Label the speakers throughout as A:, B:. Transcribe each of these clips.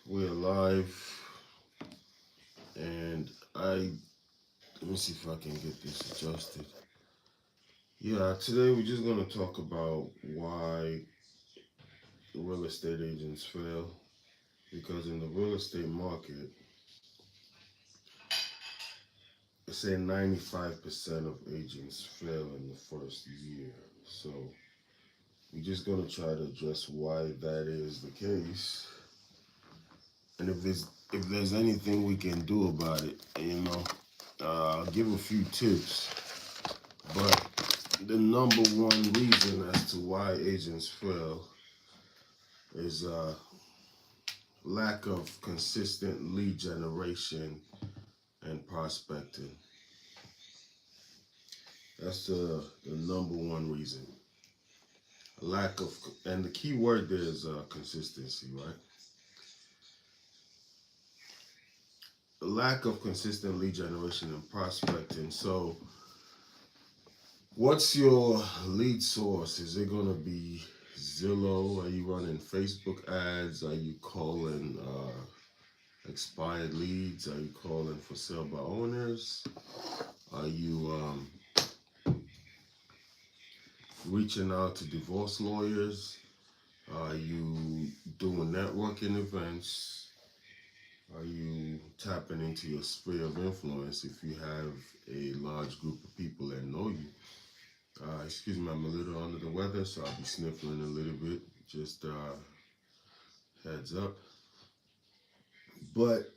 A: We're live, and let me see if I can get this adjusted. Yeah, today we're just gonna talk about why real estate agents fail. Because in the real estate market, they say 95% of agents fail in the first year. So we're just gonna try to address why that is the case, and if there's anything we can do about it. I'll give a few tips. But the number one reason as to why agents fail is lack of consistent lead generation and prospecting. That's the number one reason. Lack of, and the key word there is consistency, right? Lack of consistent lead generation and prospecting. So, what's your lead source? Is it going to be Zillow? Are you running Facebook ads? Are you calling expired leads? Are you calling for sale by owners? Are you reaching out to divorce lawyers? Are you doing networking events? Are you tapping into your sphere of influence if you have a large group of people that know you? Excuse me, I'm a little under the weather, so I'll be sniffling a little bit. Just heads up. But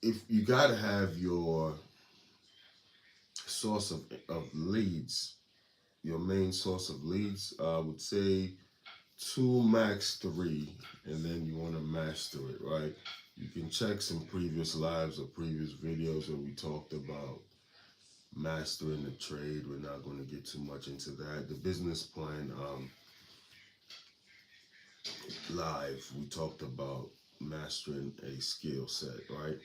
A: if you got to have your source of leads, your main source of leads, I would say two, max three, and then you want to master it, right? You can check some previous lives or previous videos where we talked about mastering the trade. We're not going to get too much into that. The business plan live, we talked about mastering a skill set, right?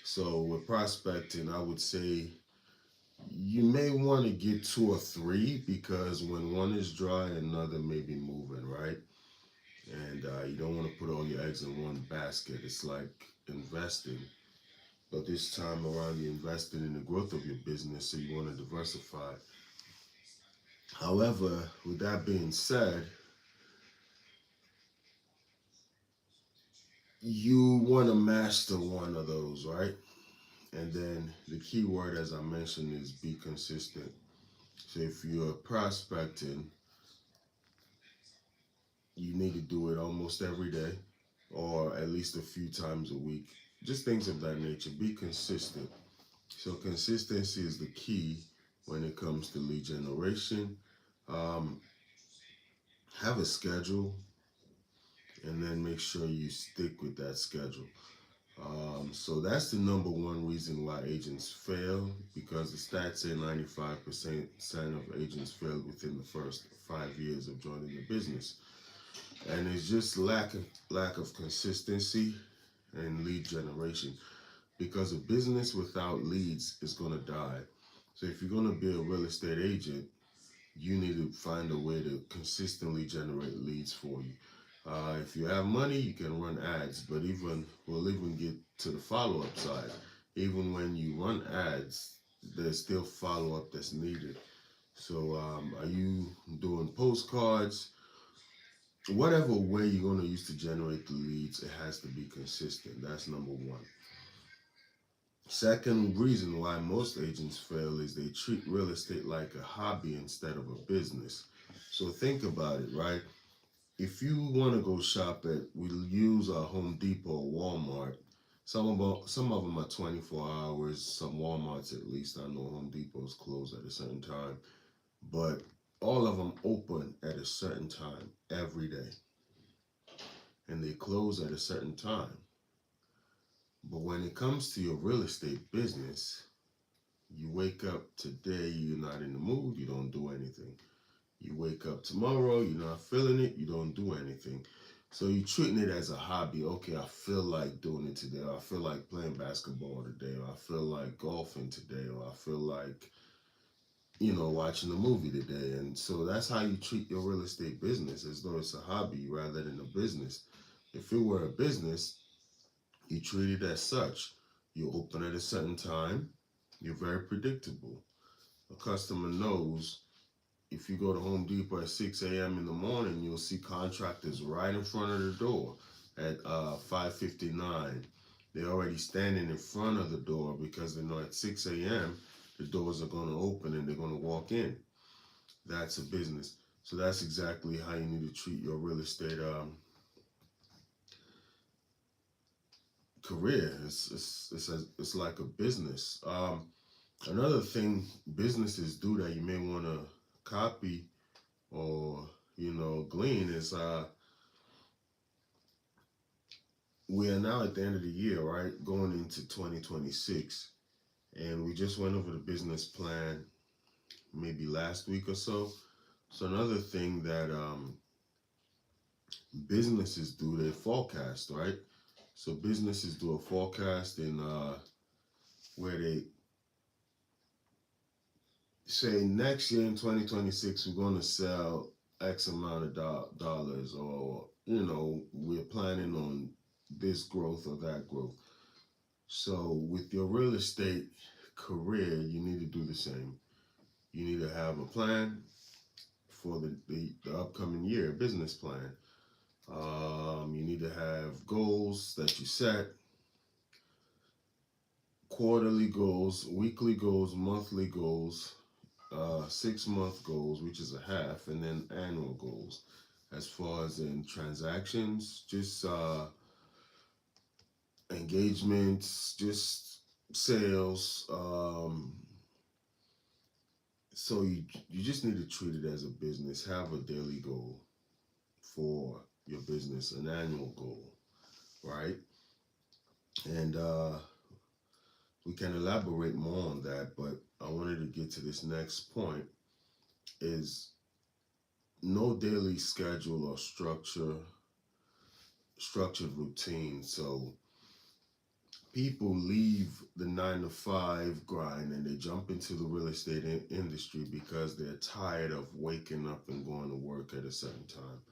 A: So with prospecting, I would say you may want to get two or three because when one is dry, another may be moving, right? And you don't want to put all your eggs in one basket. It's like investing, but this time around, you're investing in the growth of your business, so you want to diversify. However, with that being said, you want to master one of those, right? And then the key word, as I mentioned, is be consistent. So if you're prospecting, you need to do it almost every day or at least a few times a week. Just things of that nature. Be consistent. So consistency is the key when it comes to lead generation. Um, have a schedule and then make sure you stick with that schedule. So that's the number one reason why agents fail, because the stats say 95% of agents fail within the first 5 years of joining the business. And it's just lack of consistency and lead generation, because a business without leads is going to die. So if you're going to be a real estate agent, you need to find a way to consistently generate leads for you. If you have money, you can run ads, but we'll even get to the follow-up side. Even when you run ads, there's still follow-up that's needed. So, are you doing postcards? Whatever way you're going to use to generate the leads, it has to be consistent. That's number one. Second reason why most agents fail is they treat real estate like a hobby instead of a business. So think about it, right? If you want to go shop at, we'll use a Home Depot or Walmart. Some of them are 24 hours. Some Walmarts, at least I know Home Depot's closed at a certain time, but all of them open at a certain time every day, and they close at a certain time. But when it comes to your real estate business, you wake up today, you're not in the mood, you don't do anything. You wake up tomorrow, you're not feeling it, you don't do anything. So you're treating it as a hobby. Okay, I feel like doing it today, or I feel like playing basketball today, or I feel like golfing today, or I feel like, watching a movie today. And so that's how you treat your real estate business, as though it's a hobby rather than a business. If it were a business, you treat it as such. You open at a certain time. You're very predictable. A customer knows if you go to Home Depot at 6 a.m. in the morning, you'll see contractors right in front of the door at 5:59. They're already standing in front of the door because they know at 6 a.m. the doors are going to open and they're going to walk in. That's a business. So that's exactly how you need to treat your real estate career. It's like a business. Another thing businesses do that you may want to copy or glean is we are now at the end of the year, right? Going into 2026. And we just went over the business plan maybe last week or so. So another thing that businesses do, they forecast, right? So businesses do a forecast in where they say next year in 2026 we're going to sell X amount of dollars, or we're planning on this growth or that growth. So with your real estate career, you need to do the same. You need to have a plan for the upcoming year, business plan. You need to have goals that you set, quarterly goals, weekly goals, monthly goals, 6-month goals, which is a half, and then annual goals. As far as in transactions, just engagements, just sales. So you just need to treat it as a business. Have a daily goal for your business, an annual goal, right? And we can elaborate more on that, but I wanted to get to this next point is no daily schedule or structured routine. So people leave the 9 to 5 grind and they jump into the real estate industry because they're tired of waking up and going to work at a certain time.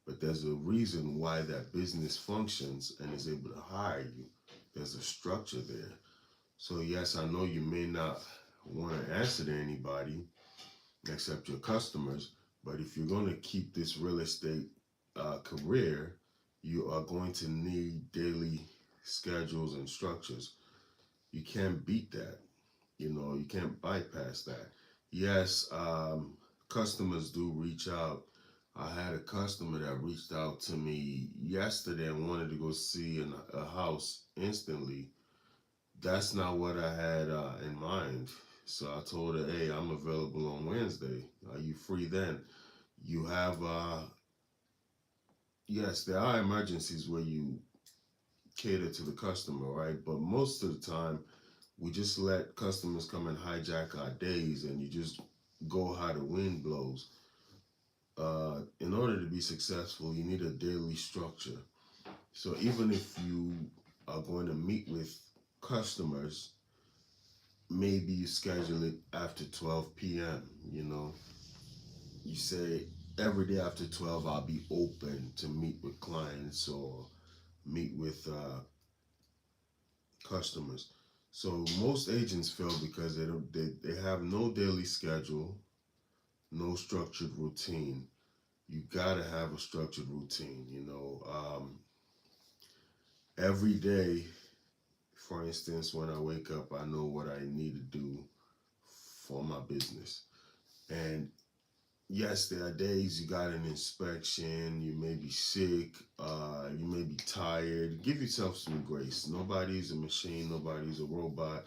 A: But there's a reason why that business functions and is able to hire you. There's a structure there. So yes, I know you may not want to answer to anybody except your customers, but if you're going to keep this real estate career, you are going to need daily schedules and structures. You can't beat that. You can't bypass that. Yes, customers do reach out. I had a customer that reached out to me yesterday and wanted to go see a house instantly. That's not what I had in mind. So I told her, hey, I'm available on Wednesday. Are you free then? You have, yes, there are emergencies where you cater to the customer, right? But most of the time, we just let customers come and hijack our days and you just go how the wind blows. In order to be successful, you need a daily structure. So even if you are going to meet with customers, maybe you schedule it after 12 p.m. You say every day after 12 I'll be open to meet with clients or meet with customers. So most agents fail because they have no daily schedule, no structured routine. You gotta have a structured routine. Every day, for instance, when I wake up, I know what I need to do for my business. And yes, there are days you got an inspection, you may be sick, you may be tired. Give yourself some grace. Nobody's a machine, nobody's a robot.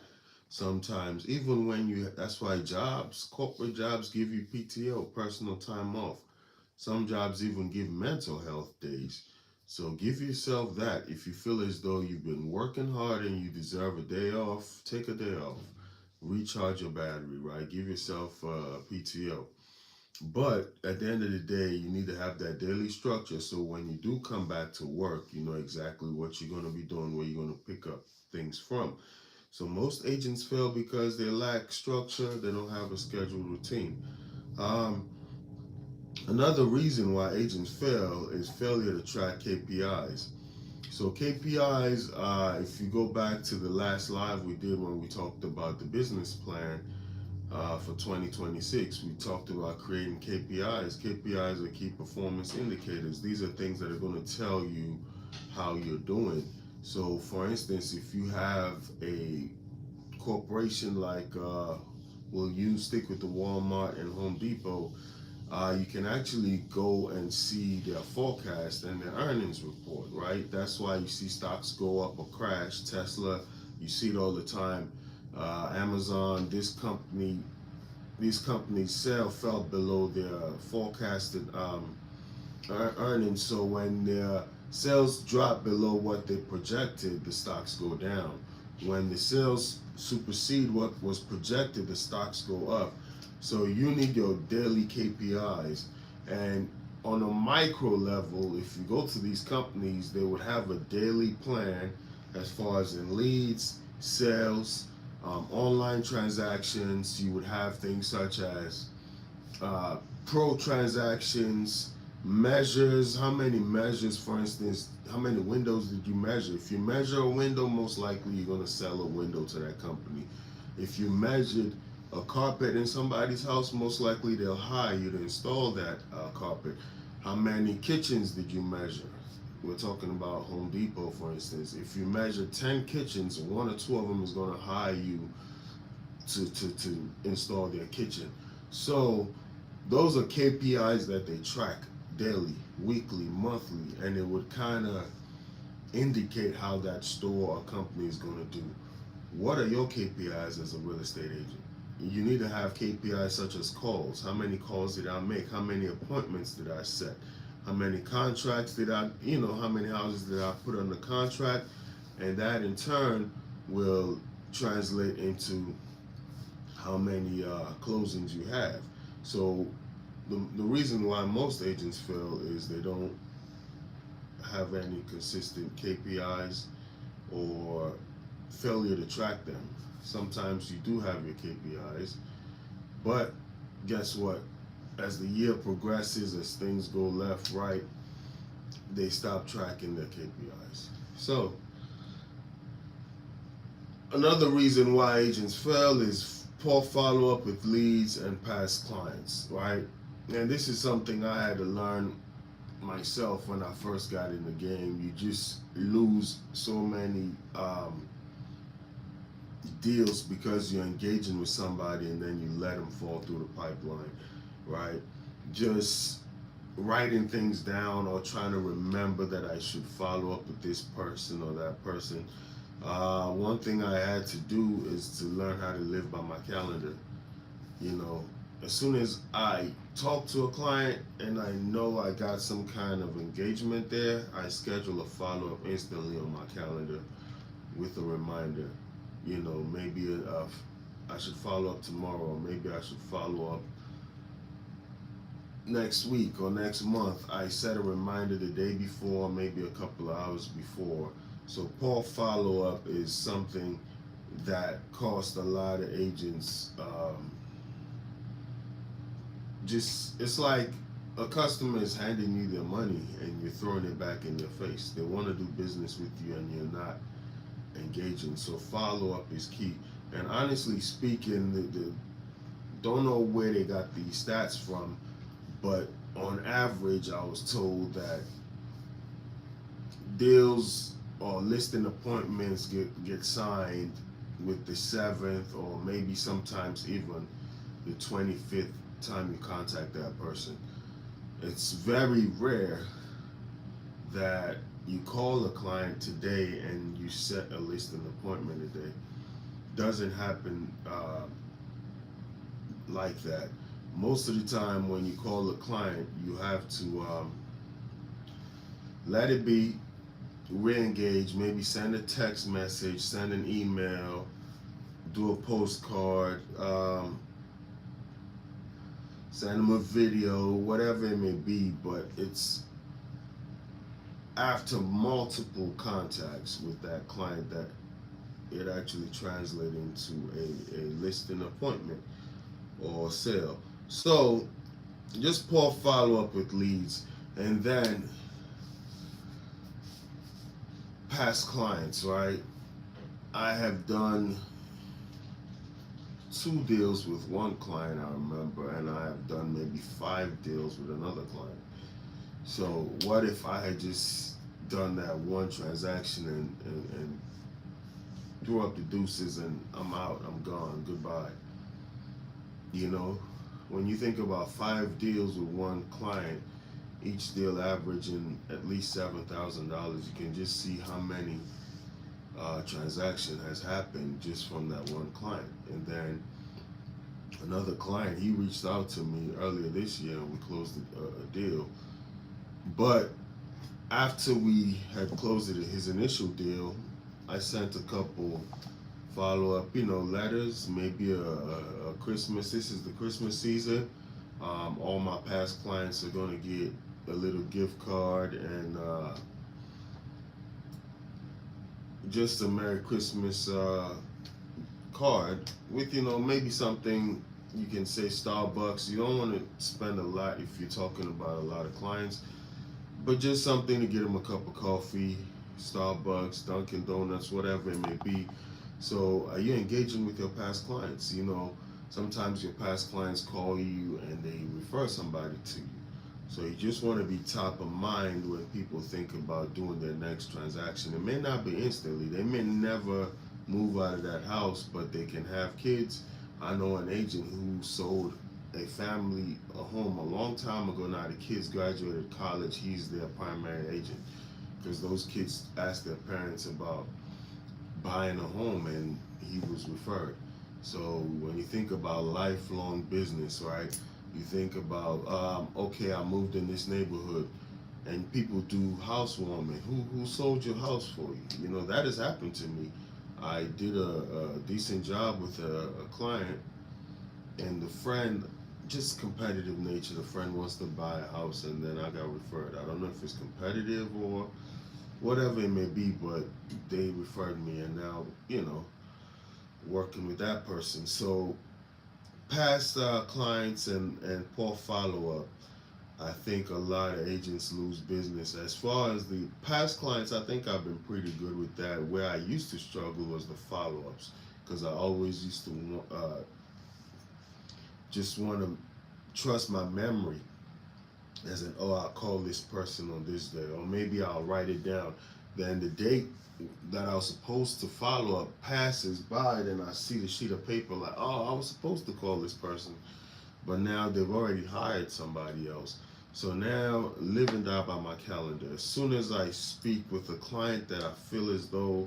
A: Sometimes, even when that's why corporate jobs give you PTO, personal time off. Some jobs even give mental health days. So give yourself that. If you feel as though you've been working hard and you deserve a day off, take a day off. Recharge your battery, right? Give yourself PTO. But at the end of the day, you need to have that daily structure so when you do come back to work, you know exactly what you're going to be doing, where you're going to pick up things from. So most agents fail because they lack structure, they don't have a scheduled routine. Another reason why agents fail is failure to track KPIs. So KPIs, if you go back to the last live we did when we talked about the business plan for 2026, we talked about creating KPIs. KPIs are key performance indicators. These are things that are going to tell you how you're doing. So, for instance, if you have a corporation like, stick with the Walmart and Home Depot, you can actually go and see their forecast and their earnings report, right? That's why you see stocks go up or crash. Tesla, you see it all the time. Amazon, these companies' sales fell below their forecasted earnings. So when their sales drop below what they projected, the stocks go down. When the sales supersede what was projected, the stocks go up. So you need your daily KPIs. And on a micro level, if you go to these companies, they would have a daily plan as far as in leads, sales, online transactions. You would have things such as pro transactions, measures. How many measures, for instance, how many windows did you measure? If you measure a window, most likely you're going to sell a window to that company. If you measured a carpet in somebody's house, most likely they'll hire you to install that carpet. How many kitchens did you measure? We're talking about Home Depot, for instance. If you measure 10 kitchens, one or two of them is going to hire you to install their kitchen. So those are KPIs that they track daily, weekly, monthly, and it would kind of indicate how that store or company is going to do. What are your KPIs as a real estate agent? You need to have KPIs such as calls. How many calls did I make? How many appointments did I set? How many contracts did I, how many houses did I put under contract? And that in turn will translate into how many closings you have. So the reason why most agents fail is they don't have any consistent KPIs or failure to track them. Sometimes you do have your KPIs, but guess what? As the year progresses, as things go left, right, they stop tracking their KPIs. So another reason why agents fail is poor follow-up with leads and past clients, right? And this is something I had to learn myself when I first got in the game. You just lose so many deals because you're engaging with somebody and then you let them fall through the pipeline, right? Just writing things down or trying to remember that I should follow up with this person or that person. One thing I had to do is to learn how to live by my calendar. As soon as I talk to a client and I know I got some kind of engagement there, I schedule a follow-up instantly on my calendar with a reminder. Maybe I should follow up tomorrow, or maybe I should follow up next week or next month. I set a reminder the day before, maybe a couple of hours before. So poor follow-up is something that costs a lot of agents. It's like a customer is handing you their money and you're throwing it back in their face. They want to do business with you and you're not engaging. So follow-up is key. And honestly speaking, the don't know where they got these stats from, but on average, I was told that deals or listing appointments get signed with the 7th or maybe sometimes even the 25th time you contact that person. It's very rare that you call a client today and you set a listing appointment today. Doesn't happen like that. Most of the time when you call a client, you have to let it be, re-engage, maybe send a text message, send an email, do a postcard, send them a video, whatever it may be, but it's after multiple contacts with that client that it actually translates into a listing appointment or sale. So just poor follow up with leads, and then past clients, right? I have done 2 deals with one client, I remember, and I have done maybe 5 deals with another client. So what if I had just done that one transaction and threw up the deuces and I'm out, I'm gone, goodbye. You know, when you think about 5 deals with one client, each deal averaging at least $7,000, you can just see how many transaction has happened just from that one client. And then another client, he reached out to me earlier this year and we closed a deal. But after we had closed it, his initial deal, I sent a couple follow-up, letters, maybe a Christmas. This is the Christmas season. All my past clients are going to get a little gift card and just a Merry Christmas card with, maybe something you can say Starbucks. You don't want to spend a lot if you're talking about a lot of clients, but just something to get them a cup of coffee, Starbucks, Dunkin' Donuts, whatever it may be. So are you engaging with your past clients? Sometimes your past clients call you and they refer somebody to you. So you just want to be top of mind when people think about doing their next transaction. It may not be instantly. They may never move out of that house, but they can have kids. I know an agent who sold a family a home a long time ago. Now the kids graduated college. He's their primary agent because those kids asked their parents about buying a home and he was referred. So when you think about lifelong business, right? You think about, okay, I moved in this neighborhood and people do housewarming. Who sold your house for you? That has happened to me. I did a decent job with a client and the friend, just competitive nature, the friend wants to buy a house and then I got referred. I don't know if it's competitive or whatever it may be, but they referred me and now, working with that person. So past clients and poor follow-up, I think a lot of agents lose business. As far as the past clients, I think I've been pretty good with that. Where I used to struggle was the follow-ups because I always used to just want to trust my memory as in, oh, I'll call this person on this day, or maybe I'll write it down. Then the date that I was supposed to follow up passes by, then I see the sheet of paper like, oh, I was supposed to call this person, but now they've already hired somebody else. So now live and die by my calendar. As soon as I speak with a client that I feel as though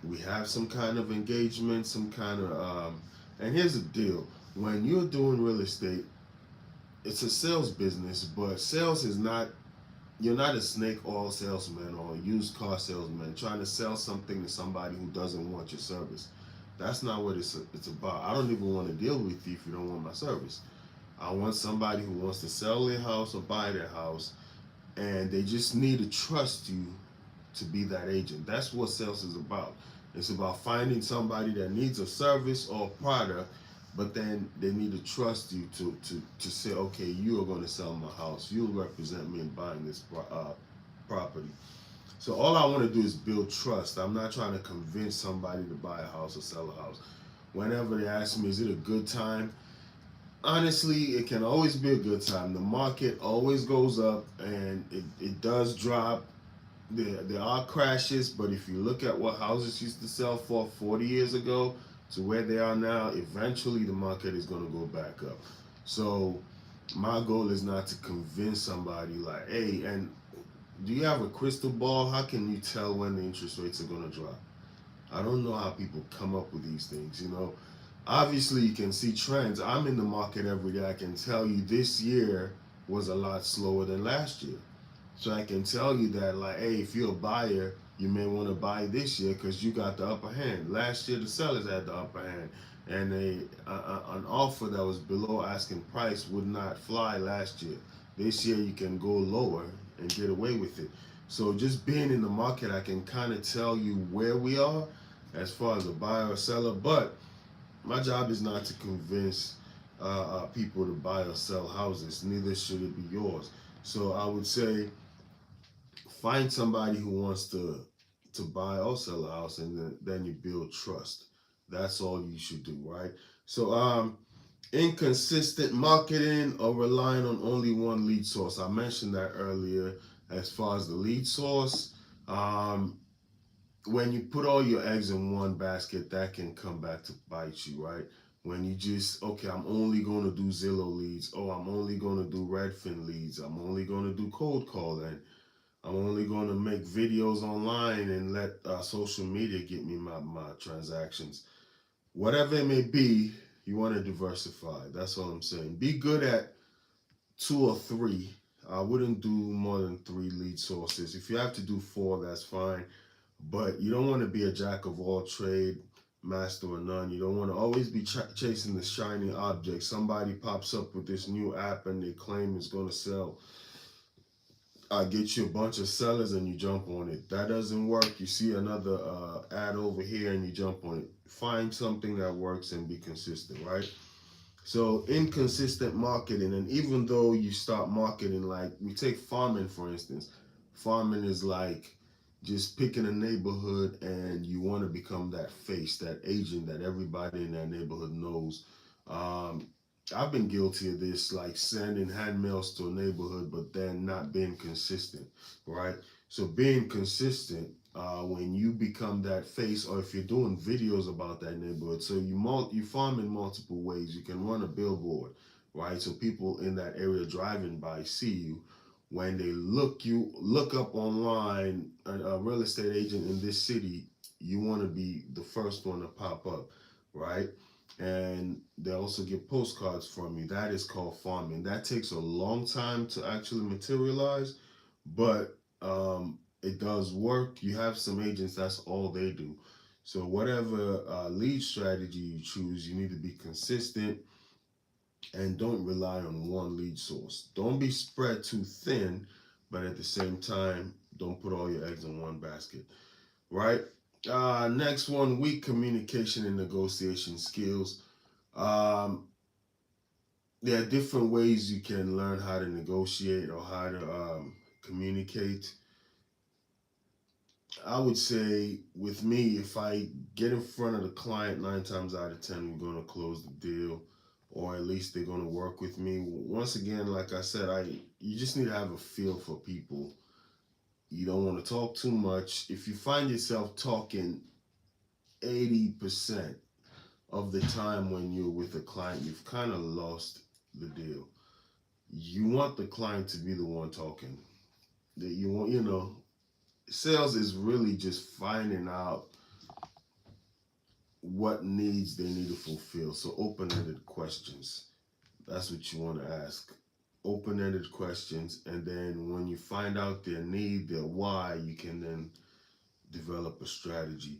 A: we have some kind of engagement, some kind of, and here's the deal, when you're doing real estate, it's a sales business, but sales is not, you're not a snake oil salesman or a used car salesman trying to sell something to somebody who doesn't want your service. That's not what it's about. I don't even want to deal with you if you don't want my service. I want somebody who wants to sell their house or buy their house, and they just need to trust you to be that agent. That's what sales is about. It's about finding somebody that needs a service or a product, but then they need to trust you to say, okay, you are going to sell my house. You'll represent me in buying this property. So all I want to do is build trust. I'm not trying to convince somebody to buy a house or sell a house. Whenever they ask me, is it a good time? Honestly, it can always be a good time. The market always goes up and it does drop. There are crashes, but if you look at what houses used to sell for 40 years ago to where they are now, eventually the market is going to go back up. So my goal is not to convince somebody like, hey, and do you have a crystal ball? How can you tell when the interest rates are going to drop? I don't know how people come up with these things, Obviously, you can see trends. I'm in the market every day. I can tell you this year was a lot slower than last year. So I can tell you that, like, hey, if you're a buyer, you may want to buy this year because you got the upper hand. Last year, the sellers had the upper hand. And an offer that was below asking price would not fly last year. This year, you can go lower and get away with it. So just being in the market, I can kind of tell you where we are as far as a buyer or seller. But my job is not to convince people to buy or sell houses. Neither should it be yours. So I would say find somebody who wants to to buy or sell a house, and then you build trust. That's all you should do, right? So inconsistent marketing or relying on only one lead source. I mentioned that earlier. As far as the lead source, um, when you put all your eggs in one basket, that can come back to bite you, right? When you just, okay, I'm only going to do Zillow leads. Oh, I'm only going to do Redfin leads. I'm only going to do cold calling. I'm only going to make videos online and let social media get me my transactions. Whatever it may be, you want to diversify. That's all I'm saying. Be good at two or three. I wouldn't do more than three lead sources. If you have to do four, that's fine. But you don't want to be a jack of all trade, master of none. You don't want to always be chasing the shiny object. Somebody pops up with this new app and they claim it's going to sell. Get you a bunch of sellers and you jump on it. That doesn't work. You see another ad over here and you jump on it. Find something that works and be consistent, right? So inconsistent marketing, and even though you start marketing, like we take farming for instance, farming is like just picking a neighborhood and you want to become that face, that agent that everybody in that neighborhood knows. Um, I've been guilty of this, like sending hand mails to a neighborhood, but then not being consistent, right? So being consistent, when you become that face, or if you're doing videos about that neighborhood, so you farm in multiple ways. You can run a billboard, right? So people in that area driving by see you. When they look up online a real estate agent in this city, you want to be the first one to pop up, right? And they also get postcards from you. That is called farming. That takes a long time to actually materialize, but it does work. You have some agents, that's all they do. So whatever lead strategy you choose, you need to be consistent and don't rely on one lead source. Don't be spread too thin, but at the same time, don't put all your eggs in one basket, right? Next one, weak communication and negotiation skills. Um, there are different ways you can learn how to negotiate or how to communicate. I would say with me, if I get in front of the client, 9 times out of 10, we're going to close the deal, or at least they're going to work with me. Once again, like I said, you just need to have a feel for people. You don't want to talk too much. If you find yourself talking 80% of the time when you're with a client, you've kind of lost the deal. You want the client to be the one talking. That you want, sales is really just finding out what needs they need to fulfill. So open-ended questions. That's what you want to ask. Open-ended questions, and then when you find out their need, their why, you can then develop a strategy.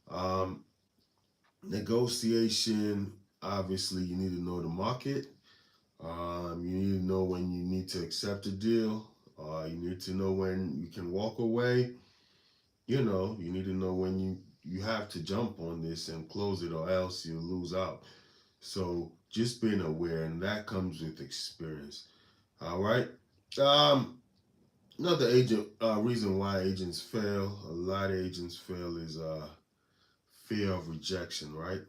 A: Um, Negotiation, obviously, you need to know the market. You need to know when you need to accept a deal. You need to know when you can walk away. You need to know when you have to jump on this and close it, or else you'll lose out. So just being aware, and that comes with experience. All right. Um, Another agent reason why agents fail, a lot of agents fail, is fear of rejection, right?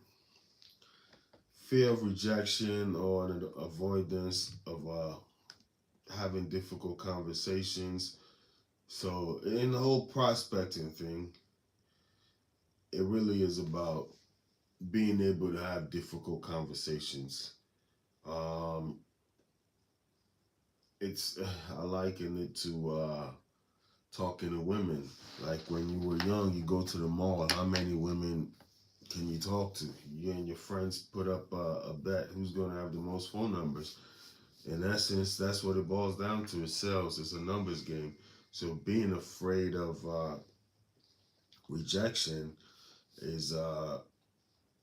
A: Fear of rejection, or an avoidance of having difficult conversations. So in the whole prospecting thing, it really is about being able to have difficult conversations. Um, it's I liken it to talking to women. Like when you were young, you go to the mall. How many women can you talk to? You and your friends put up a bet who's going to have the most phone numbers. In essence, that's what it boils down to. It sells. It's a numbers game. So being afraid of rejection is a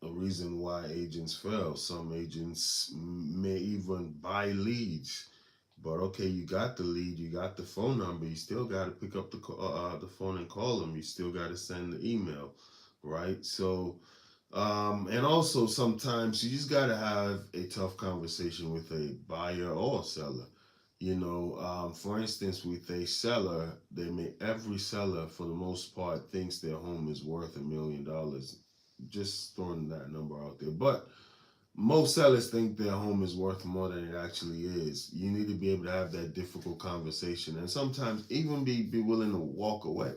A: reason why agents fail. Some agents may even buy leads, but okay, you got the lead, you got the phone number, you still got to pick up the phone and call them. You still got to send the email, right? So, and also sometimes you just got to have a tough conversation with a buyer or seller. For instance, with a seller, every seller for the most part thinks their home is worth $1 million. Just throwing that number out there. But most sellers think their home is worth more than it actually is. You need to be able to have that difficult conversation and sometimes even be willing to walk away.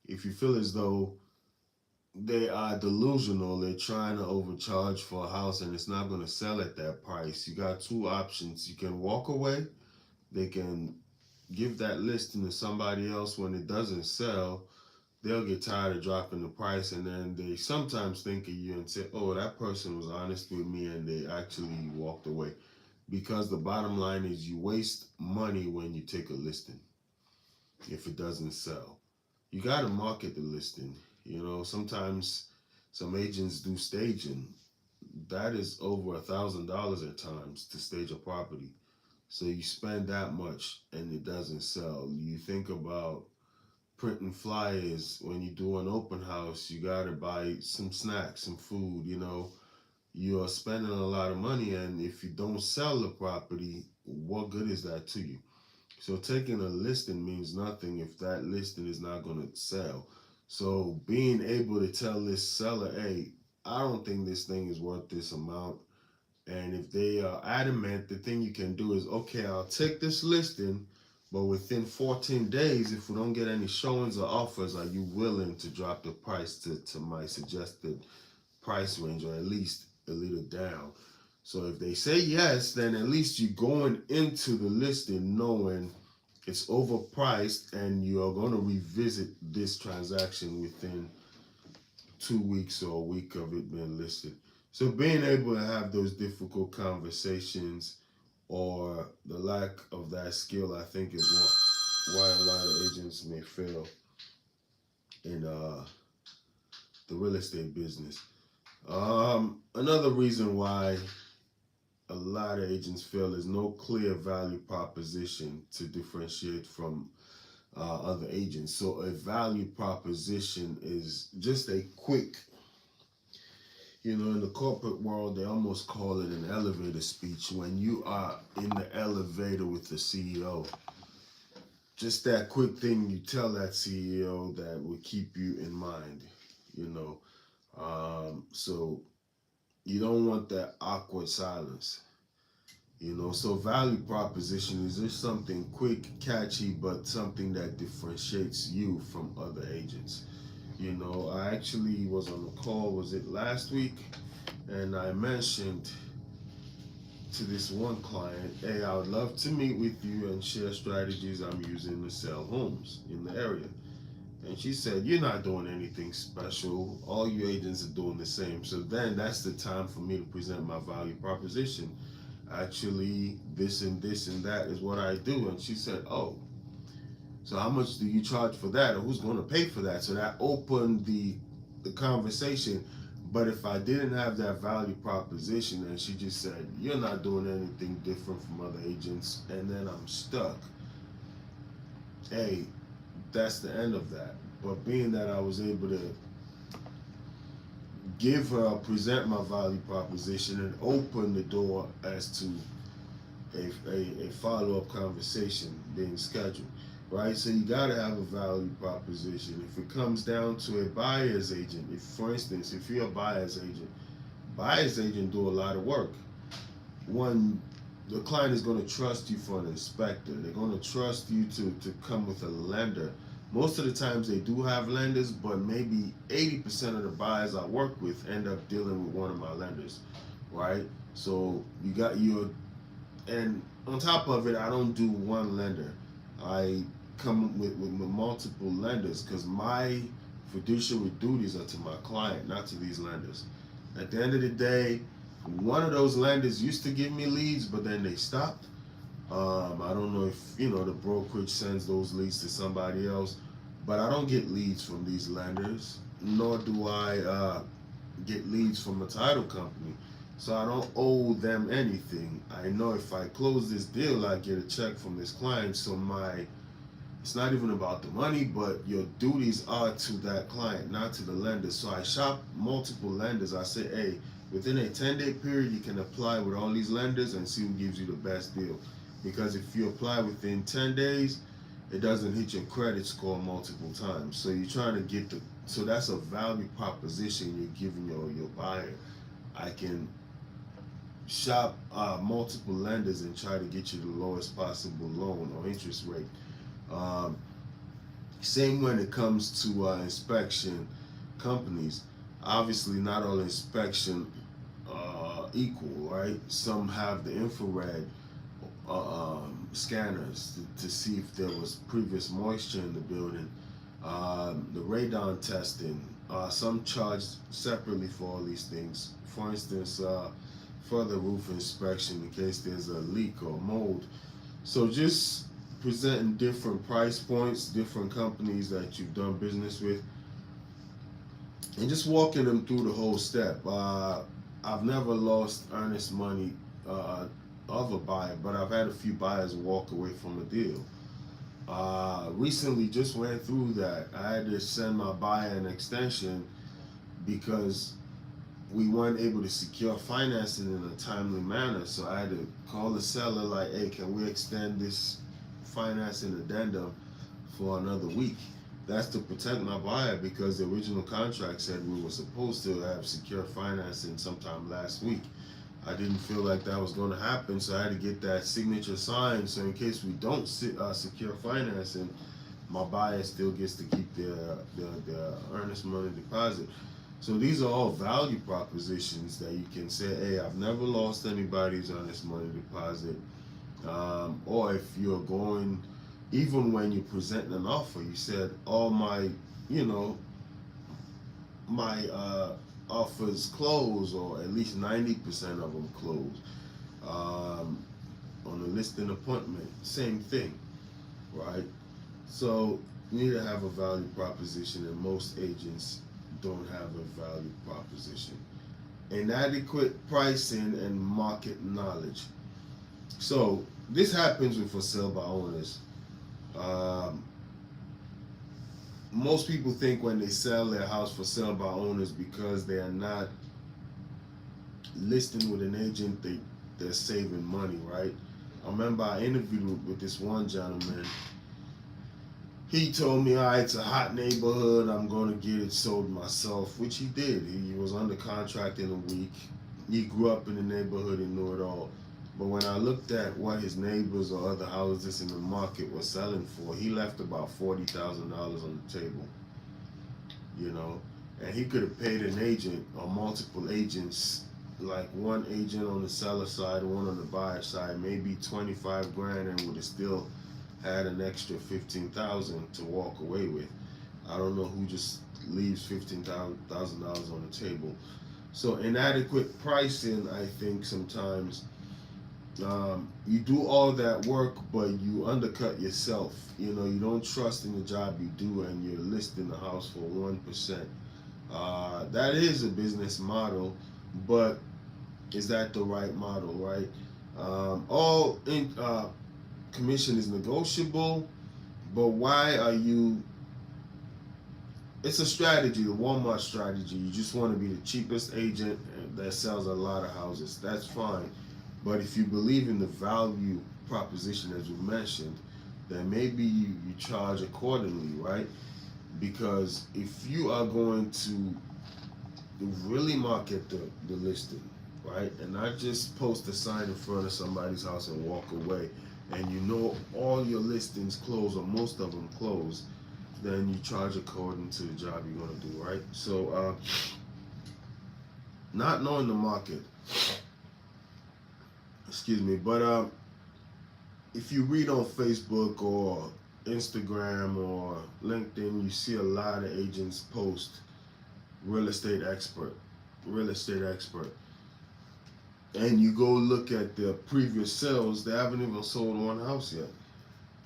A: If you feel as though they are delusional, they're trying to overcharge for a house and it's not going to sell at that price, you got two options. You can walk away. They can give that listing to somebody else. When it doesn't sell, they'll get tired of dropping the price, and then they sometimes think of you and say, oh, that person was honest with me, and they actually walked away. Because the bottom line is you waste money when you take a listing if it doesn't sell. You got to market the listing. Sometimes some agents do staging. That is over $1,000 at times to stage a property. So you spend that much and it doesn't sell. You think about printing flyers. When you do an open house, you got to buy some snacks, some food. You are spending a lot of money, and if you don't sell the property, what good is that to you? So taking a listing means nothing if that listing is not going to sell. So being able to tell this seller, hey, I don't think this thing is worth this amount. And if they are adamant, the thing you can do is, okay, I'll take this listing, but within 14 days, if we don't get any showings or offers, are you willing to drop the price to my suggested price range, or at least a little down? So if they say yes, then at least you're going into the listing knowing it's overpriced and you are going to revisit this transaction within 2 weeks or a week of it being listed. So being able to have those difficult conversations, or the lack of that skill, I think is why a lot of agents may fail in the real estate business. Another reason why a lot of agents fail is no clear value proposition to differentiate from other agents. So a value proposition is just a quick, in the corporate world, they almost call it an elevator speech. When you are in the elevator with the CEO, just that quick thing you tell that CEO that will keep you in mind, so you don't want that awkward silence. So value proposition is just something quick, catchy, but something that differentiates you from other agents. I actually was on a call, was it last week? And I mentioned to this one client, hey, I would love to meet with you and share strategies I'm using to sell homes in the area. And she said, you're not doing anything special. All you agents are doing the same. So then that's the time for me to present my value proposition. Actually, this and this and that is what I do. And she said, oh, so how much do you charge for that? Or who's going to pay for that? So that opened the conversation. But if I didn't have that value proposition and she just said, you're not doing anything different from other agents, and then I'm stuck, hey, that's the end of that. But being that I was able to present my value proposition and open the door as to a follow-up conversation being scheduled, right? So you got to have a value proposition. If it comes down to a buyer's agent, for instance, if you're a buyer's agent do a lot of work. One, the client is going to trust you for an inspector. They're going to trust you to come with a lender. Most of the times they do have lenders, but maybe 80% of the buyers I work with end up dealing with one of my lenders, right? So you got and on top of it, I don't do one lender. I come with multiple lenders because my fiduciary duties are to my client, not to these lenders. At the end of the day, one of those lenders used to give me leads, but then they stopped. I don't know if the brokerage sends those leads to somebody else, but I don't get leads from these lenders, nor do I get leads from a title company. So I don't owe them anything. I know if I close this deal, I get a check from this client. So it's not even about the money, but your duties are to that client, not to the lender. So I shop multiple lenders. I say, hey, within a 10-day period, you can apply with all these lenders and see who gives you the best deal. because if you apply within 10 days, it doesn't hit your credit score multiple times. So you're trying to get the, so that's a value proposition you're giving your buyer. I can shop multiple lenders and try to get you the lowest possible loan or interest rate. Um, Same when it comes to inspection companies. Obviously, not all inspection equal, right? Some have the infrared scanners to see if there was previous moisture in the building. The radon testing. Some charge separately for all these things. For instance, further roof inspection in case there's a leak or mold. So just presenting different price points, different companies that you've done business with, and just walking them through the whole step. I've never lost earnest money of a buyer, but I've had a few buyers walk away from a deal. Recently just went through that. I had to send my buyer an extension because we weren't able to secure financing in a timely manner. So I had to call the seller like, hey, can we extend this financing addendum for another week? That's to protect my buyer because the original contract said we were supposed to have secure financing sometime last week. I didn't feel like that was going to happen, so I had to get that signature signed. So in case we don't secure financing, my buyer still gets to keep their earnest money deposit. So these are all value propositions that you can say, hey, I've never lost anybody's earnest money deposit. Or if you're going, even when you present an offer, you said all my, my offers close, or at least 90% of them close. On the listing appointment, same thing, right? So you need to have a value proposition, and most agents don't have a value proposition. Inadequate pricing and market knowledge. So this happens with for sale by owners. Most people think when they sell their house for sale by owners, because they are not listing with an agent, they're saving money, right? I remember I interviewed with this one gentleman. He told me, all right, it's a hot neighborhood, I'm going to get it sold myself, which he did. He was under contract in a week. He grew up in the neighborhood and knew it all. But when I looked at what his neighbors or other houses in the market were selling for, he left about $40,000 on the table, and he could have paid an agent or multiple agents, like one agent on the seller side, one on the buyer side, maybe 25 grand, and would have still had an extra 15,000 to walk away with. I don't know who just leaves $15,000 on the table. So inadequate pricing, I think sometimes you do all that work, but you undercut yourself. You don't trust in the job you do, and you're listing the house for 1%. That is a business model, but is that the right model, right? All commission is negotiable, but why are you? It's a strategy, the Walmart strategy. You just want to be the cheapest agent that sells a lot of houses. That's fine. But if you believe in the value proposition, as we mentioned, then maybe you charge accordingly, right? Because if you are going to really market the listing, right, and not just post a sign in front of somebody's house and walk away, and all your listings close, or most of them close, then you charge according to the job you're going to do, right? So not knowing the market, but if you read on Facebook or Instagram or LinkedIn, you see a lot of agents post real estate expert, and you go look at their previous sales, they haven't even sold one house yet.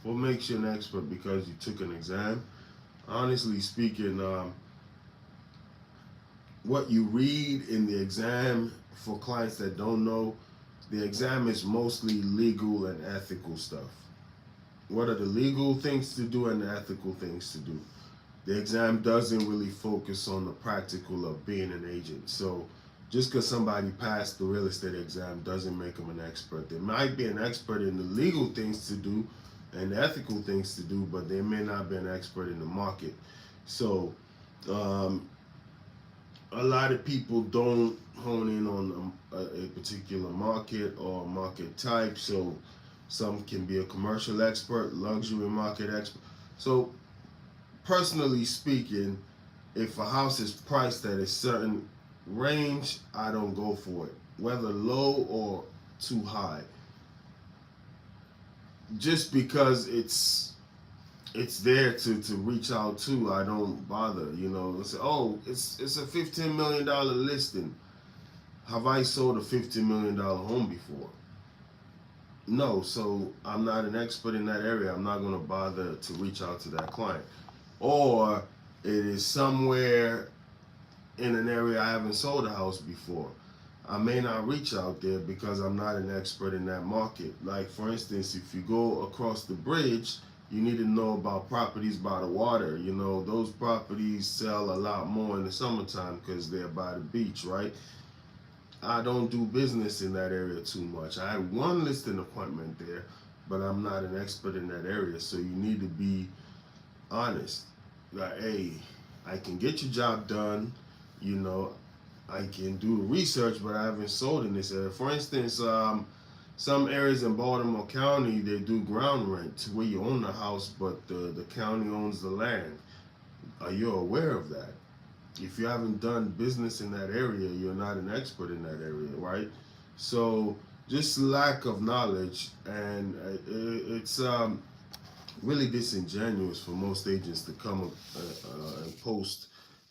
A: What makes you an expert? Because you took an exam? Honestly speaking, what you read in the exam, for clients that don't know, the exam is mostly legal and ethical stuff. What are the legal things to do and the ethical things to do? The exam doesn't really focus on the practical of being an agent. So Just because somebody passed the real estate exam doesn't make them an expert. They might be an expert in the legal things to do and the ethical things to do, but they may not be an expert in the market. So, um, a lot of people don't hone in on a particular market or market type. So, some can be a commercial expert, luxury market expert. So, personally speaking, if a house is priced at a certain range, I don't go for it, whether low or too high. Just because it's there to reach out to, I don't bother. Say, oh, it's a $15 million listing. Have I sold a $15 million home before? No, so I'm not an expert in that area. I'm not going to bother to reach out to that client. Or it is somewhere in an area I haven't sold a house before. I may not reach out there because I'm not an expert in that market. Like, for instance, if you go across the bridge, you need to know about properties by the water. Those properties sell a lot more in the summertime because they're by the beach, right? I don't do business in that area too much. I had one listing appointment there, but I'm not an expert in that area. So you need to be honest. Like, hey, I can get your job done. You know, I can do the research, but I haven't sold in this area. For instance, some areas in Baltimore County, they do ground rent to where you own the house, but the county owns the land. Are you aware of that? If you haven't done business in that area, you're not an expert in that area, right? So just lack of knowledge, and it's really disingenuous for most agents to come and post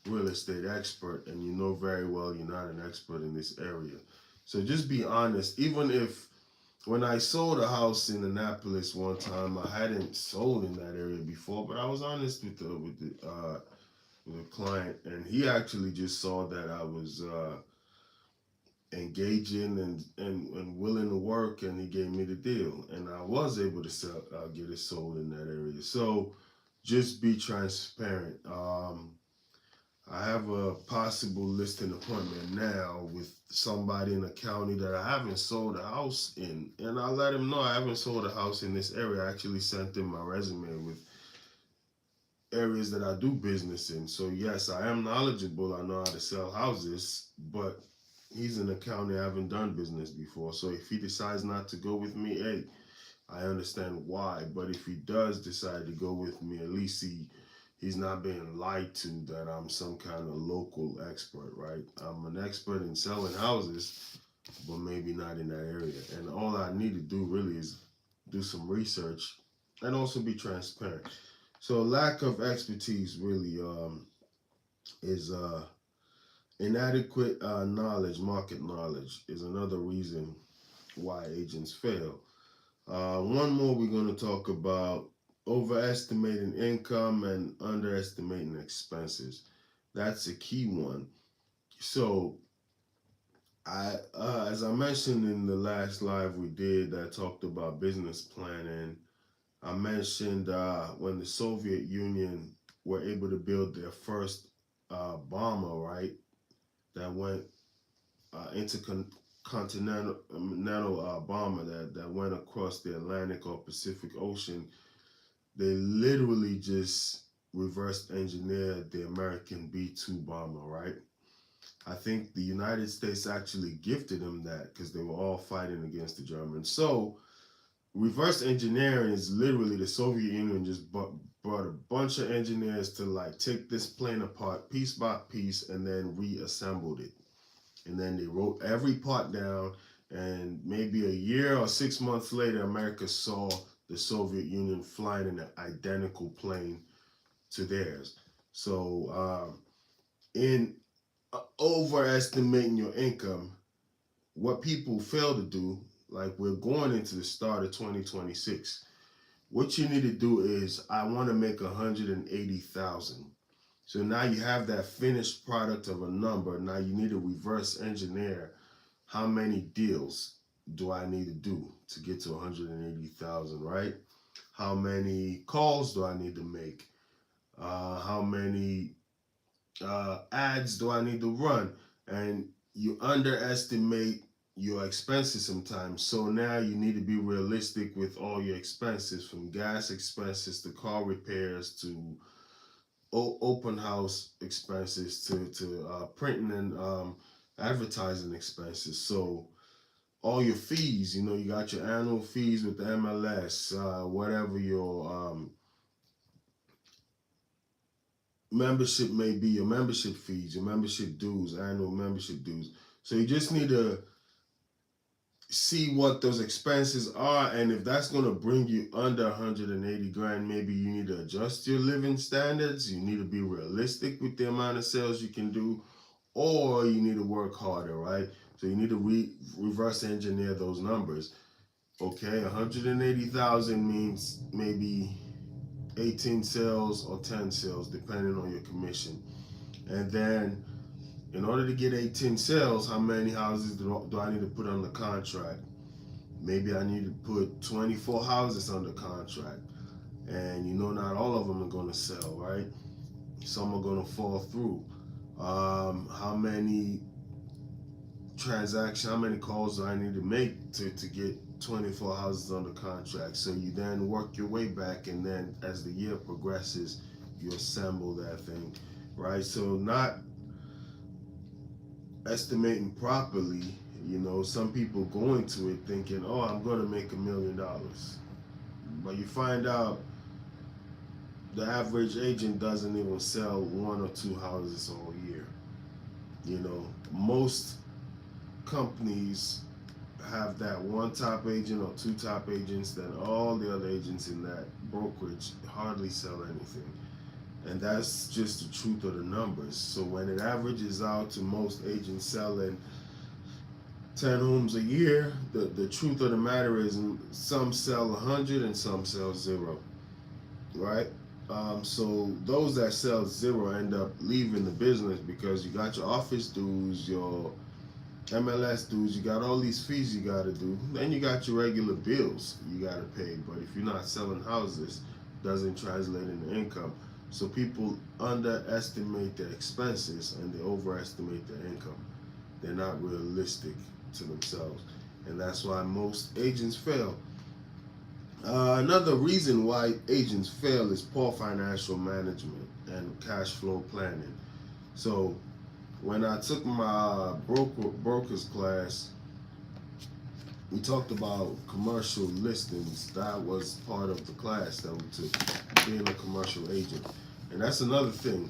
A: real estate expert, and you know very well you're not an expert in this area. So just be honest. Even if when I sold a house in Annapolis one time, I hadn't sold in that area before, but I was honest with the client, and he actually just saw that I was engaging and willing to work, and he gave me the deal, and I was able to get it sold in that area. So just be transparent. I have a possible listing appointment now with somebody in a county that I haven't sold a house in, and I let him know I haven't sold a house in this area. I actually sent him my resume with areas that I do business in. So yes, I am knowledgeable. I know how to sell houses, but he's in a county I haven't done business before. So if he decides not to go with me, hey, I understand why. But if he does decide to go with me, at least he's not being lied to that I'm some kind of local expert, right? I'm an expert in selling houses, but maybe not in that area. And all I need to do really is do some research and also be transparent. So lack of expertise really is inadequate knowledge, market knowledge is another reason why agents fail. One more we're going to talk about: overestimating income and underestimating expenses. That's a key one. So as I mentioned in the last live we did that talked about business planning, I mentioned when the Soviet Union were able to build their first bomber, right? That went intercontinental bomber that went across the Atlantic or Pacific Ocean. They literally just reverse engineered the American B-2 bomber, right? I think the United States actually gifted them that because they were all fighting against the Germans. So reverse engineering is literally the Soviet Union just brought a bunch of engineers to like take this plane apart piece by piece and then reassembled it. And then they wrote every part down, and maybe a year or 6 months later, America saw the Soviet Union flying in an identical plane to theirs. So in overestimating your income, what people fail to do, like we're going into the start of 2026, what you need to do is, I want to make 180,000. So now you have that finished product of a number. Now you need to reverse engineer how many deals do I need to do to get to 180,000, right? How many calls do I need to make? How many ads do I need to run? And you underestimate your expenses sometimes. So now you need to be realistic with all your expenses, from gas expenses to car repairs to open house expenses to printing and advertising expenses. So all your fees, you got your annual fees with the MLS, whatever your membership may be, your membership fees, your membership dues, annual membership dues. So you just need to see what those expenses are, and if that's going to bring you under 180 grand, maybe you need to adjust your living standards. You need to be realistic with the amount of sales you can do, or you need to work harder, right? So you need to reverse engineer those numbers. Okay, 180,000 means maybe 18 sales or 10 sales, depending on your commission. And then, in order to get 18 sales, how many houses do I need to put on the contract? Maybe I need to put 24 houses under contract. And not all of them are going to sell, right? Some are going to fall through. How many how many calls do I need to make to get 24 houses under contract? So you then work your way back, and then as the year progresses, you assemble that thing, right? So not estimating properly, some people go into it thinking, oh, I'm going to make $1 million. But you find out the average agent doesn't even sell 1 or 2 houses all year. Most companies have that one top agent or 2 top agents, then all the other agents in that brokerage hardly sell anything. And that's just the truth of the numbers. So when it averages out to most agents selling 10 homes a year, the truth of the matter is some sell 100 and some sell 0, right? So those that sell 0 end up leaving the business because you got your office dues, your MLS dues, you got all these fees you got to do. Then you got your regular bills you got to pay. But if you're not selling houses, it doesn't translate into income. So people underestimate their expenses and they overestimate their income. They're not realistic to themselves. And that's why most agents fail. Another reason why agents fail is poor financial management and cash flow planning. So when I took my brokers class, we talked about commercial listings. That was part of the class that we took, being a commercial agent. And that's another thing.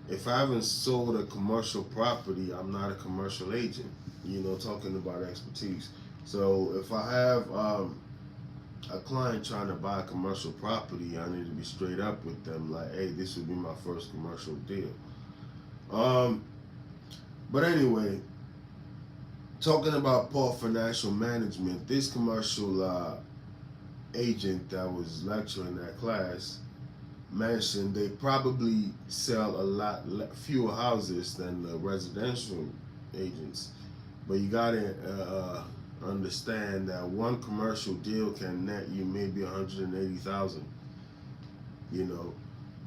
A: If I haven't sold a commercial property, I'm not a commercial agent, talking about expertise. So if I have a client trying to buy a commercial property, I need to be straight up with them, like, hey, this would be my first commercial deal. But anyway, talking about poor financial management, this commercial agent that was lecturing that class mentioned they probably sell a lot fewer houses than the residential agents. But you gotta understand that one commercial deal can net you maybe 180,000.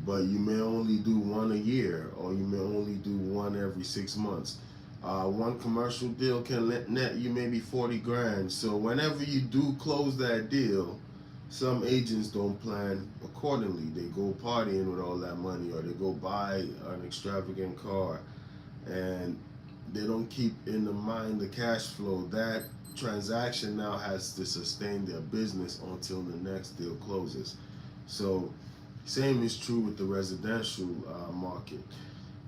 A: But you may only do one a year, or you may only do one every 6 months. One commercial deal can net you maybe 40 grand. So whenever you do close that deal, some agents don't plan accordingly. They go partying with all that money, or they go buy an extravagant car, and they don't keep in the mind the cash flow. That transaction now has to sustain their business until the next deal closes. So same is true with the residential market.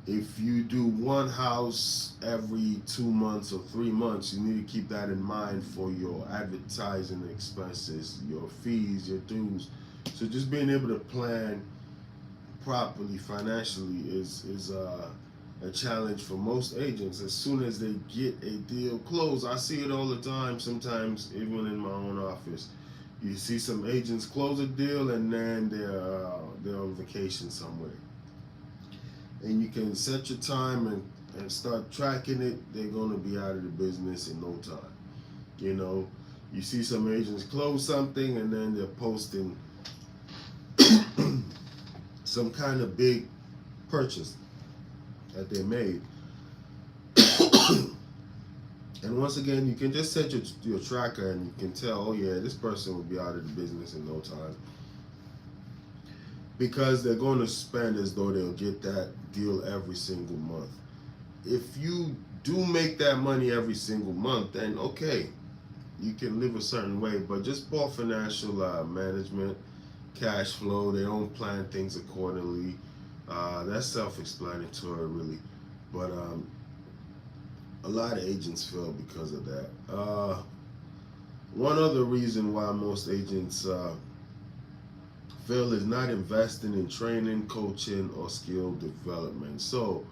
A: If you do one house every 2 months or 3 months, you need to keep that in mind for your advertising expenses, your fees, your dues. So just being able to plan properly financially is a challenge for most agents. As soon as they get a deal closed, I see it all the time, sometimes even in my own office. You see some agents close a deal and then they're on vacation somewhere. And you can set your time and start tracking it. They're going to be out of the business in no time. You see some agents close something and then they're posting some kind of big purchase that they made. And once again, you can just set your tracker and you can tell, oh yeah, this person will be out of the business in no time, because they're going to spend as though they'll get that deal every single month. If you do make that money every single month, then okay, you can live a certain way. But just poor financial management, cash flow, they don't plan things accordingly. That's self-explanatory, really. But a lot of agents fail because of that. One other reason why most agents fail is not investing in training, coaching, or skill development. So,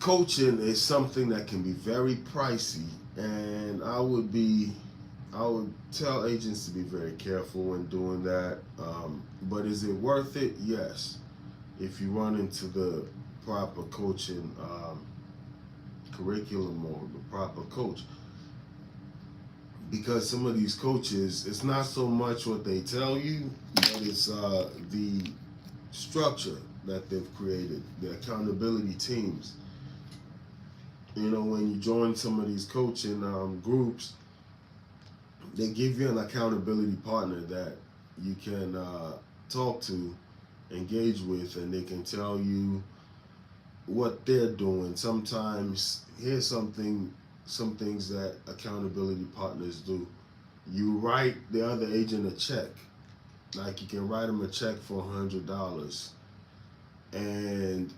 A: coaching is something that can be very pricey, and I would tell agents to be very careful when doing that. But is it worth it? Yes, if you run into the proper coaching curriculum or the proper coach. Because some of these coaches, it's not so much what they tell you, but it's the structure that they've created, the accountability teams. You know, when you join some of these coaching groups, they give you an accountability partner that you can talk to, engage with, and they can tell you what they're doing. Sometimes here's some things that accountability partners do. You write the other agent a check, like you can write them a check for $100, and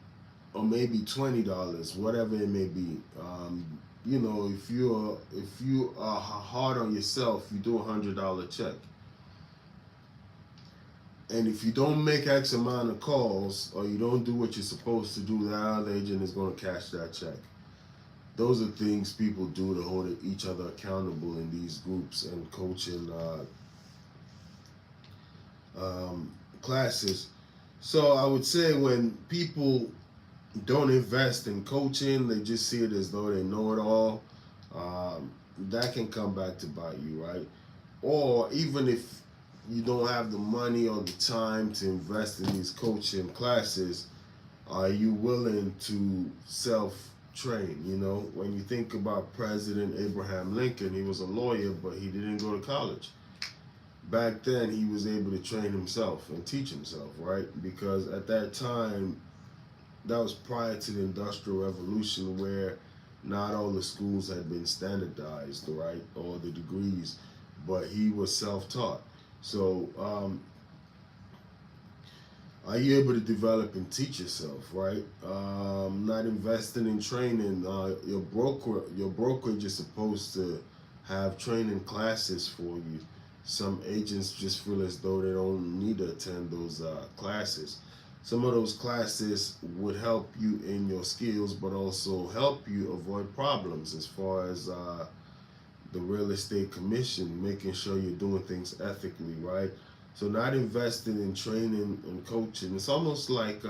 A: or maybe $20, whatever it may be. You know, if you are hard on yourself, you do $100 check, and if you don't make X amount of calls or you don't do what you're supposed to do, the other agent is going to cash that check. Those are things people do to hold each other accountable in these groups and coaching classes. So I would say when people don't invest in coaching, they just see it as though they know it all. That can come back to bite you, right? Or even if you don't have the money or the time to invest in these coaching classes, are you willing to self train? You know, when you think about President Abraham Lincoln, he was a lawyer, but he didn't go to college. Back then, he was able to train himself and teach himself, right? Because at that time, that was prior to the Industrial Revolution, where not all the schools had been standardized, right, or the degrees, but he was self-taught. So, are you able to develop and teach yourself, right? Not investing in training. Your brokerage is supposed to have training classes for you. Some agents just feel as though they don't need to attend those classes. Some of those classes would help you in your skills, but also help you avoid problems as far as the real estate commission, making sure you're doing things ethically, right? So not investing in training and coaching. It's almost like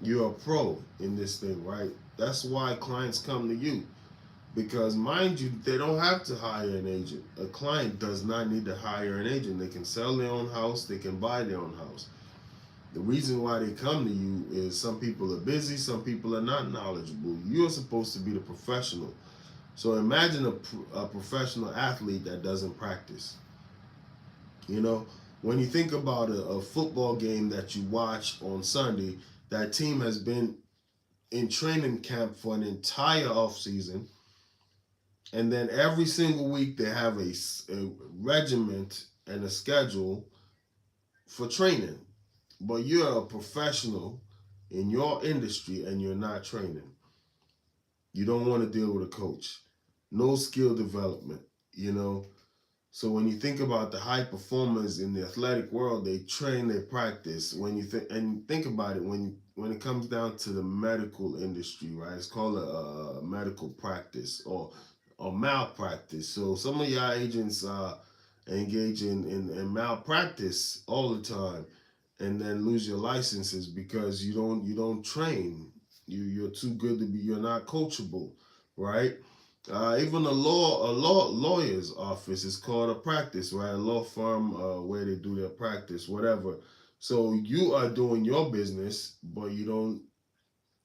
A: you're a pro in this thing, right? That's why clients come to you. Because mind you, they don't have to hire an agent. A client does not need to hire an agent. They can sell their own house, they can buy their own house. The reason why they come to you is some people are busy, some people are not knowledgeable. You're supposed to be the professional. So imagine a professional athlete that doesn't practice. You know, when you think about a football game that you watch on Sunday, that team has been in training camp for an entire off season, and then every single week they have a regiment and a schedule for training. But you're a professional in your industry and you're not training. You don't want to deal with a coach. No skill development, you know. So when you think about the high performers in the athletic world, they train, they practice. When you think and think about it, when it comes down to the medical industry, right? It's called a medical practice or malpractice. So some of y'all agents engage in malpractice all the time, and then lose your licenses because you don't train. You're too good to be. You're not coachable, right? Even a lawyer's office is called a practice, right? A law firm where they do their practice, whatever. So you are doing your business, but you don't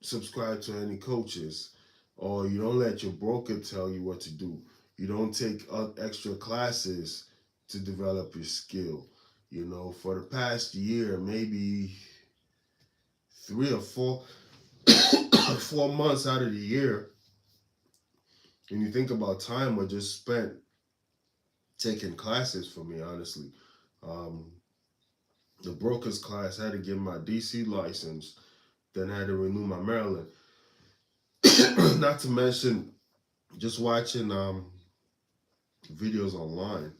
A: subscribe to any coaches. or you don't let your broker tell you what to do. You don't take extra classes to develop your skill. You know, for the past year, maybe 3 or 4 4 months out of the year, when you think about time, I just spent taking classes for me, honestly. Um, the broker's class, I had to get my DC license, then I had to renew my Maryland. Not to mention just watching videos online.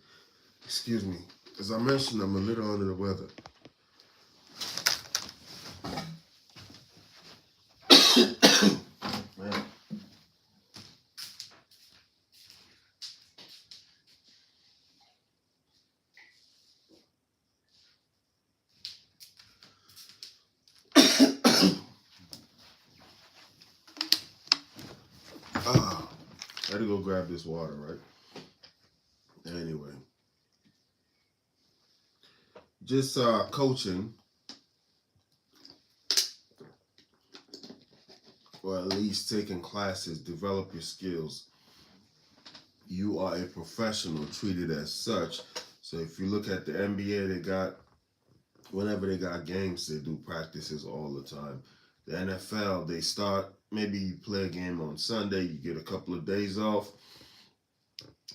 A: Excuse me. As I mentioned, I'm a little under the weather. Man. Ah, I had to go grab this water, right? Anyway, just coaching, or at least taking classes, develop your skills. You are a professional, treated as such. So if you look at the NBA, they got, whenever they got games, they do practices all the time. The NFL, they start, maybe you play a game on Sunday, you get a couple of days off.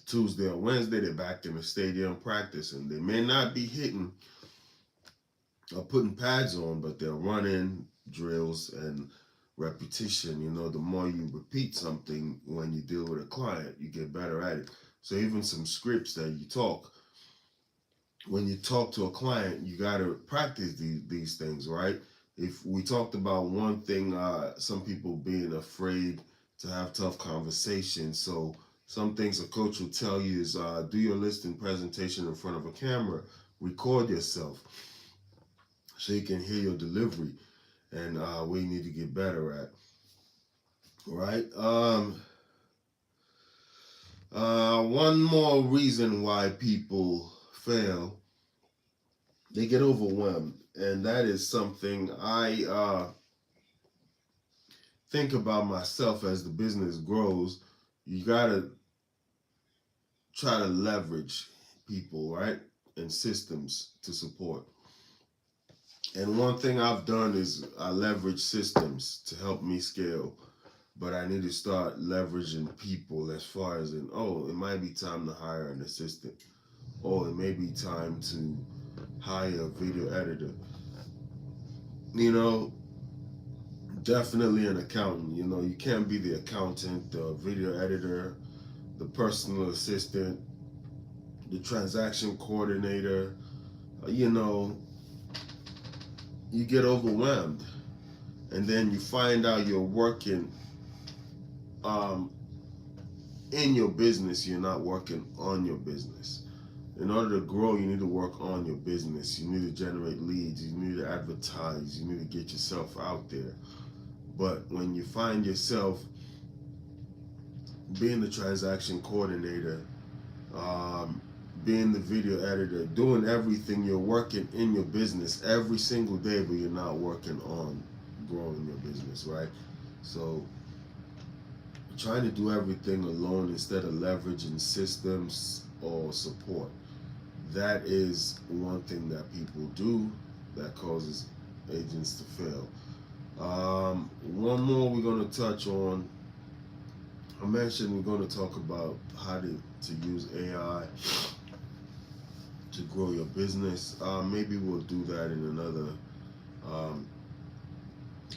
A: Tuesday or Wednesday, they're back in the stadium practicing. They may not be hitting or putting pads on, but they're running drills and repetition. You know, the more you repeat something when you deal with a client, you get better at it. So even some scripts that you talk, when you talk to a client, you got to practice these things, right? If we talked about one thing, some people being afraid to have tough conversations. So some things a coach will tell you is do your listing presentation in front of a camera, record yourself so you can hear your delivery and what you need to get better at, right? One more reason why people fail, they get overwhelmed, and that is something I think about myself as the business grows. You gotta try to leverage people, right, and systems to support. And one thing I've done is I leverage systems to help me scale, but I need to start leveraging people as far as in, oh, it might be time to hire an assistant. Oh, it may be time to hire a video editor. You know, definitely an accountant. You know, you can't be the accountant, the video editor, the personal assistant, the transaction coordinator. You know, you get overwhelmed, and then you find out you're working um, in your business. You're not working on your business. In order to grow, you need to work on your business. You need to generate leads. You need to advertise. You need to get yourself out there. But when you find yourself being the transaction coordinator, um, being the video editor, doing everything, you're working in your business every single day, but you're not working on growing your business, right? So trying to do everything alone instead of leveraging systems or support. That is one thing that people do that causes agents to fail. One more we're going to touch on. I mentioned we're going to talk about how to use AI to grow your business. Maybe we'll do that in another um,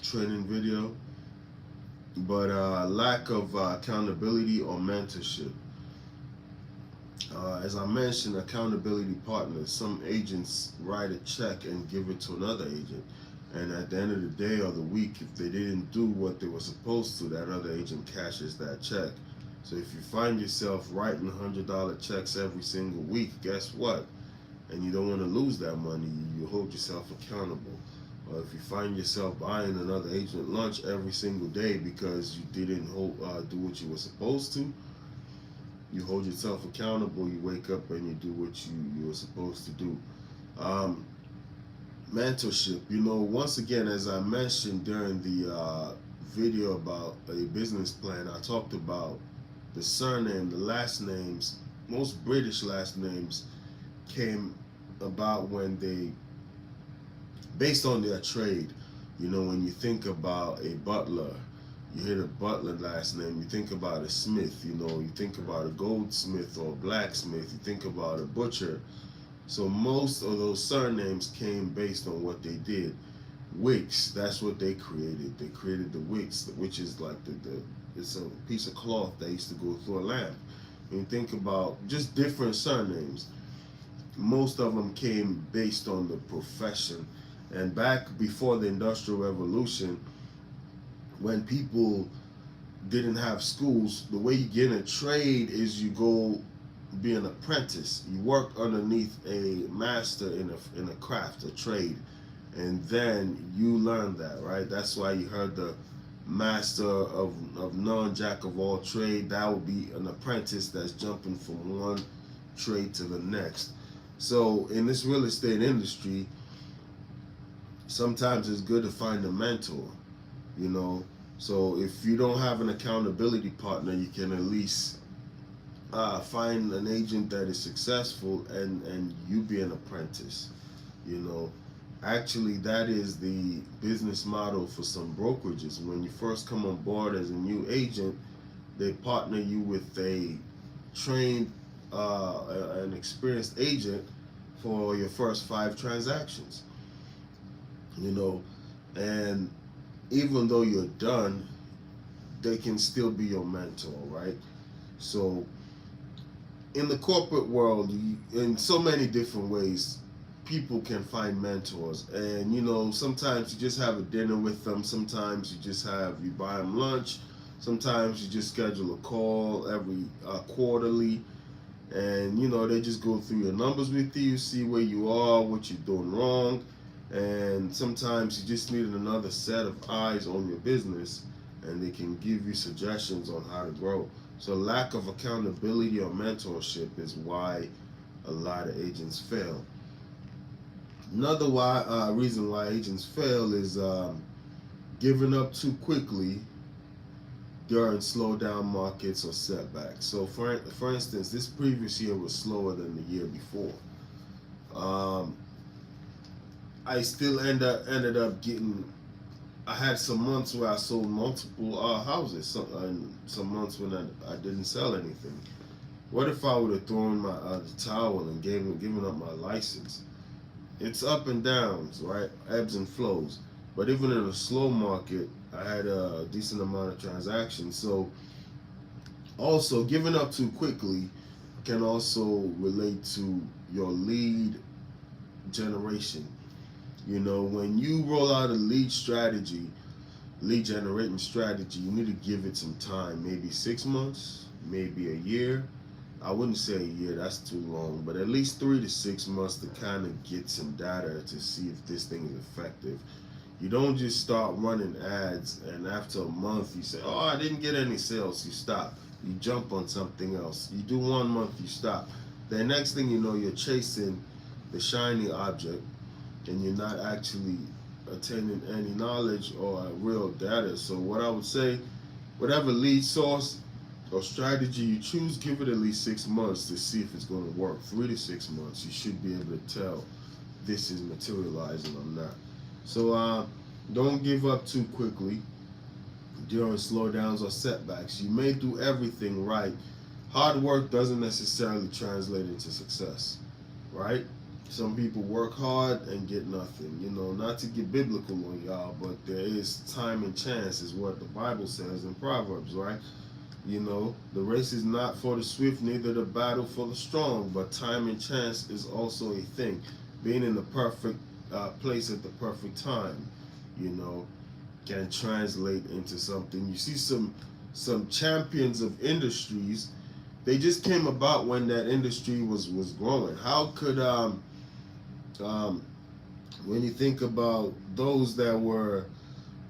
A: training video. But lack of accountability or mentorship. As I mentioned, accountability partners. Some agents write a check and give it to another agent. And at the end of the day or the week, if they didn't do what they were supposed to, that other agent cashes that check. So if you find yourself writing $100 checks every single week, guess what? And you don't want to lose that money, you hold yourself accountable. Or if you find yourself buying another agent lunch every single day because you didn't do what you were supposed to, you hold yourself accountable. You wake up and you do what you were supposed to do. Mentorship. You know, once again, as I mentioned during the video about a business plan, I talked about the surname, the last names. Most British last names came about when they, based on their trade. You know, when you think about a butler, you hear the butler last name, you think about a smith, you know, you think about a goldsmith or a blacksmith, you think about a butcher. So most of those surnames came based on what they did. Wicks, that's what they created. They created the wicks, which is like the it's a piece of cloth that used to go through a lamp. And you think about just different surnames. Most of them came based on the profession. And back before the Industrial Revolution, when people didn't have schools, the way you get in a trade is you go be an apprentice. You work underneath a master in a craft, a trade, and then you learn that, right? That's why you heard the master of none, jack of all trade. That would be an apprentice that's jumping from one trade to the next. So in this real estate industry, sometimes it's good to find a mentor, you know. So if you don't have an accountability partner, you can at least find an agent that is successful, and you be an apprentice, you know. Actually, that is the business model for some brokerages. When you first come on board as a new agent, they partner you with a trained, an experienced agent for your first 5 transactions, you know. And even though you're done, they can still be your mentor, right? So in the corporate world, in so many different ways, people can find mentors. And you know, sometimes you just have a dinner with them, sometimes you buy them lunch, sometimes you just schedule a call every quarterly, and you know, they just go through your numbers with you, see where you are, what you're doing wrong. And sometimes you just need another set of eyes on your business, and they can give you suggestions on how to grow. So lack of accountability or mentorship is why a lot of agents fail. Another reason why agents fail is giving up too quickly during slowdown markets or setbacks. So for instance, this previous year was slower than the year before. I still ended up getting. I had some months where I sold multiple houses, and some months when I didn't sell anything. What if I would have thrown my the towel and given up my license? It's up and downs, right? Ebbs and flows. But even in a slow market, I had a decent amount of transactions. So also, giving up too quickly can also relate to your lead generation. You know, when you roll out a lead generating strategy, you need to give it some time, maybe 6 months, maybe a year. I wouldn't say a year, that's too long, but at least 3 to 6 months to kind of get some data to see if this thing is effective. You don't just start running ads and after a month you say, oh, I didn't get any sales, you stop. You jump on something else. You do 1 month, you stop. The next thing you know, you're chasing the shiny object and you're not actually attaining any knowledge or real data. So what I would say, whatever lead source or strategy you choose, give it at least 6 months to see if it's going to work. 3 to 6 months, you should be able to tell this is materializing or not. So don't give up too quickly during slowdowns or setbacks. You may do everything right. Hard work doesn't necessarily translate into success, right? Some people work hard and get nothing. You know, not to get biblical on y'all, but there is time and chance, is what the Bible says in Proverbs, right? You know, the race is not for the swift, neither the battle for the strong, but time and chance is also a thing. Being in the perfect place at the perfect time, you know, can translate into something. You see some champions of industries, they just came about when that industry was growing. How could when you think about those that were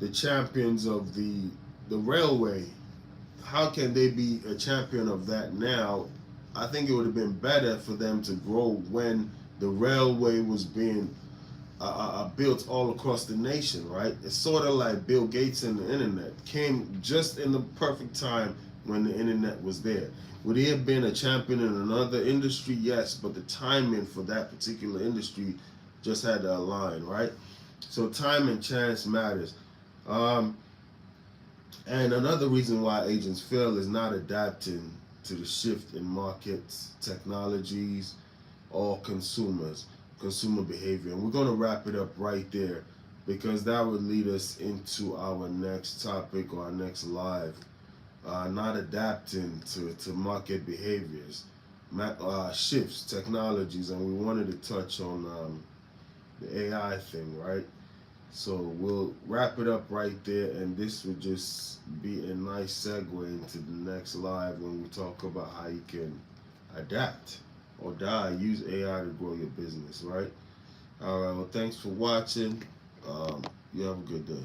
A: the champions of the railway, how can they be a champion of that now? I think it would have been better for them to grow when the railway was being built all across the nation, right? It's sort of like Bill Gates and the internet came just in the perfect time when the internet was there. Would he have been a champion in another industry? Yes, but the timing for that particular industry just had to align, right? So time and chance matters. Um, and another reason why agents fail is not adapting to the shift in markets, technologies, or consumer behavior. And we're going to wrap it up right there because that would lead us into our next topic or our next live. Not adapting to market behaviors, shifts, technologies, and we wanted to touch on the AI thing, right? So we'll wrap it up right there, and this would just be a nice segue into the next live when we talk about how you can adapt or die. Use AI to grow your business, right? All right. Well, thanks for watching. You have a good day.